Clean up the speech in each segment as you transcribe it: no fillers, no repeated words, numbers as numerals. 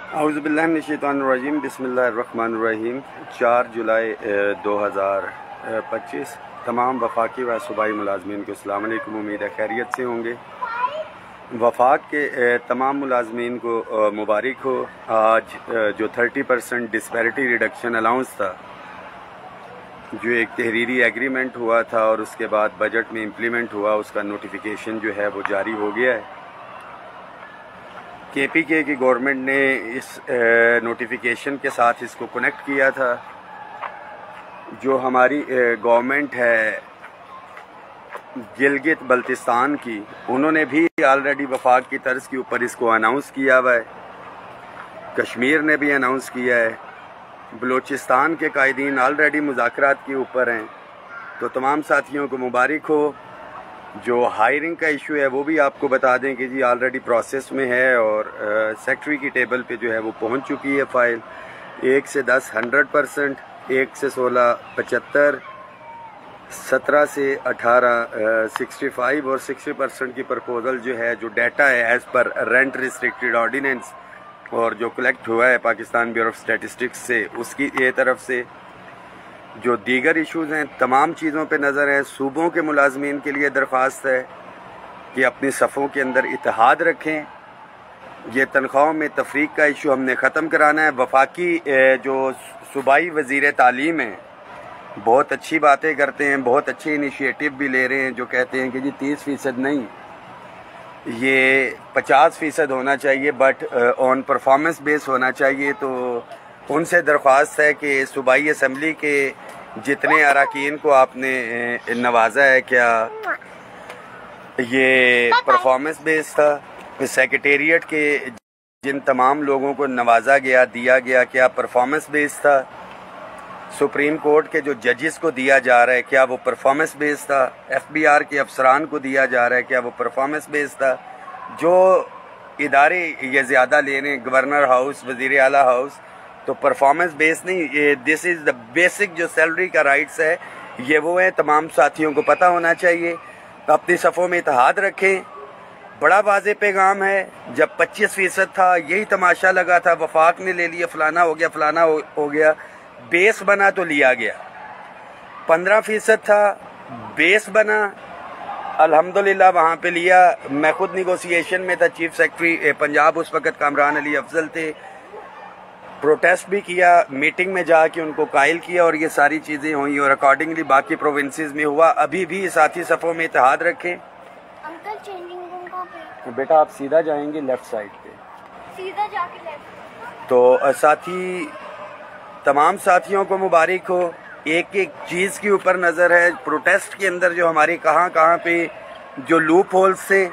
औज़ुबिल्लाहिमिनश्शैतानिर्रजीम बिस्मिल्लाहिर्रहमानिर्रहीम। 4 जुलाई 2025 तमाम वफाकी व सूबाई मुलाजमीन को अस्सलाम वालेकुम। उम्मीद है खैरियत से होंगे। वफाक के तमाम मुलाजमीन को मुबारक हो। आज जो 30% डिस्पैरिटी रिडक्शन अलाउंस था, जो एक तहरीरी एग्रीमेंट हुआ था और उसके बाद बजट में इम्प्लीमेंट हुआ, उसका नोटिफिकेशन जो है वो जारी हो गया है। KPK की गवर्नमेंट ने इस नोटिफिकेशन के साथ इसको कनेक्ट किया था। जो हमारी गवर्नमेंट है गिलगित बल्तिस्तान की, उन्होंने भी ऑलरेडी वफाक की तर्ज के ऊपर इसको अनाउंस किया हुआ है। कश्मीर ने भी अनाउंस किया है। बलूचिस्तान के कायदीन ऑलरेडी मुज़ाकरात के ऊपर हैं। तो तमाम साथियों को मुबारक हो। जो हायरिंग का इशू है वो भी आपको बता दें कि जी ऑलरेडी प्रोसेस में है और सेक्रेटरी की टेबल पे जो है वो पहुंच चुकी है फाइल। 1 से 10 100%, 1 से 16 75, 17 से 18 65 और 60% की प्रपोजल जो है, जो डाटा है as per rent restricted ordinance और जो कलेक्ट हुआ है पाकिस्तान ब्यूरो ऑफ स्टैटिस्टिक्स से, उसकी ये तरफ से जो दीगर इश्यूज़ हैं, तमाम चीज़ों पे नज़र है। सूबों के मुलाजमीन के लिए दरख्वास्त है कि अपनी सफ़ों के अंदर इत्तेहाद रखें। ये तनख्वाहों में तफरीक का इशू हमने ख़त्म कराना है। वफाकी जो सूबाई वज़ीर तालीम हैं, बहुत अच्छी बातें करते हैं, बहुत अच्छे इनिशिएटिव भी ले रहे हैं। जो कहते हैं कि जी 30% नहीं, ये 50% होना चाहिए, बट ऑन परफॉर्मेंस बेस होना चाहिए। तो उनसे दरख्वास्त है कि सूबाई असम्बली के जितने अरकान को आपने नवाजा है, क्या ये परफॉर्मेंस बेस था? सेक्रेटेरिएट के जिन तमाम लोगों को नवाजा गया, दिया गया, क्या परफॉर्मेंस बेस था? सुप्रीम कोर्ट के जो जजेस को दिया जा रहा है, क्या वो परफॉर्मेंस बेस था? FBR के अफसरान को दिया जा रहा है, क्या वो परफॉर्मेंस बेस था? जो इदारे ये ज़्यादा ले रहे हैं, गवर्नर हाउस, वज़ीर आला हाउस, तो परफॉर्मेंस बेस नहीं, ये दिस इज़ द बेसिक जो सैलरी का राइट्स है, ये वो है। तमाम साथियों को पता होना चाहिए। तो अपनी सफ़ों में इत्तेहाद रखें। बड़ा वाज़े पैगाम है। जब 25% था, यही तमाशा लगा था, वफाक ने ले लिया, फलाना हो गया, फलाना हो गया। बेस बना तो लिया गया। 15% था, बेस बना, अल्हम्दुलिल्लाह वहाँ पे लिया। मैं खुद निगोसिएशन में था, चीफ सेक्रेटरी पंजाब उस वक़्त कामरान अली अफजल थे। प्रोटेस्ट भी किया, मीटिंग में जाके उनको कायल किया और ये सारी चीज़ें हुई और अकॉर्डिंगली बाकी प्रोविंसेस में हुआ। अभी भी साथी सफ़ों में इत्तेहाद रखें। अंकल चेंजिंग रूम कहाँ पे? बेटा आप सीधा जाएंगे लेफ्ट साइड पे, सीधा जाके लेफ्ट। तो साथी तमाम साथियों को मुबारक हो। एक एक चीज़ के ऊपर नज़र है। प्रोटेस्ट के अंदर जो हमारे कहाँ पे जो लूप होल्स से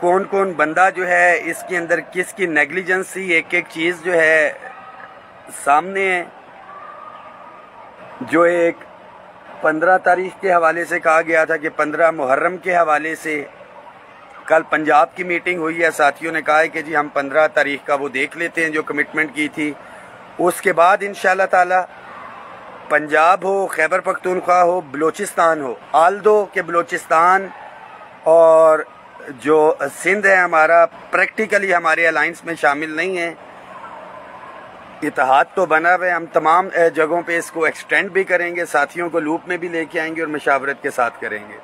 कौन कौन बंदा जो है इसके अंदर किसकी नेग्लिजेंस थी, एक एक चीज़ जो है सामने है। जो एक 15 तारीख के हवाले से कहा गया था कि 15 मुहर्रम के हवाले से कल पंजाब की मीटिंग हुई है। साथियों ने कहा है कि जी हम 15 तारीख का वो देख लेते हैं जो कमिटमेंट की थी। उसके बाद इंशाल्लाह ताला पंजाब हो, खैबर पख्तूनख्वा हो, बलूचिस्तान हो, आल्दो के बलूचिस्तान और जो सिंध है हमारा, प्रैक्टिकली हमारे अलायंस में शामिल नहीं है। इत्तेहाद तो बना हुआ है। हम तमाम जगहों पे इसको एक्सटेंड भी करेंगे, साथियों को लूप में भी लेके आएंगे और मशावरत के साथ करेंगे।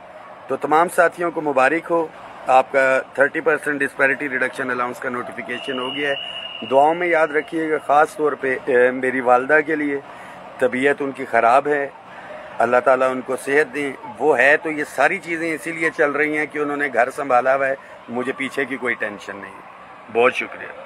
तो तमाम साथियों को मुबारक हो। आपका 30% डिस्पैरिटी रिडक्शन अलाउंस का नोटिफिकेशन हो गया है। दुआओं में याद रखिएगा। ख़ास तौर पे मेरी वालदा के लिए, तबीयत उनकी ख़राब है, अल्लाह ताला उनको सेहत दें। वो है तो ये सारी चीज़ें इसीलिए चल रही हैं कि उन्होंने घर संभाला हुआ है। मुझे पीछे की कोई टेंशन नहीं। बहुत शुक्रिया।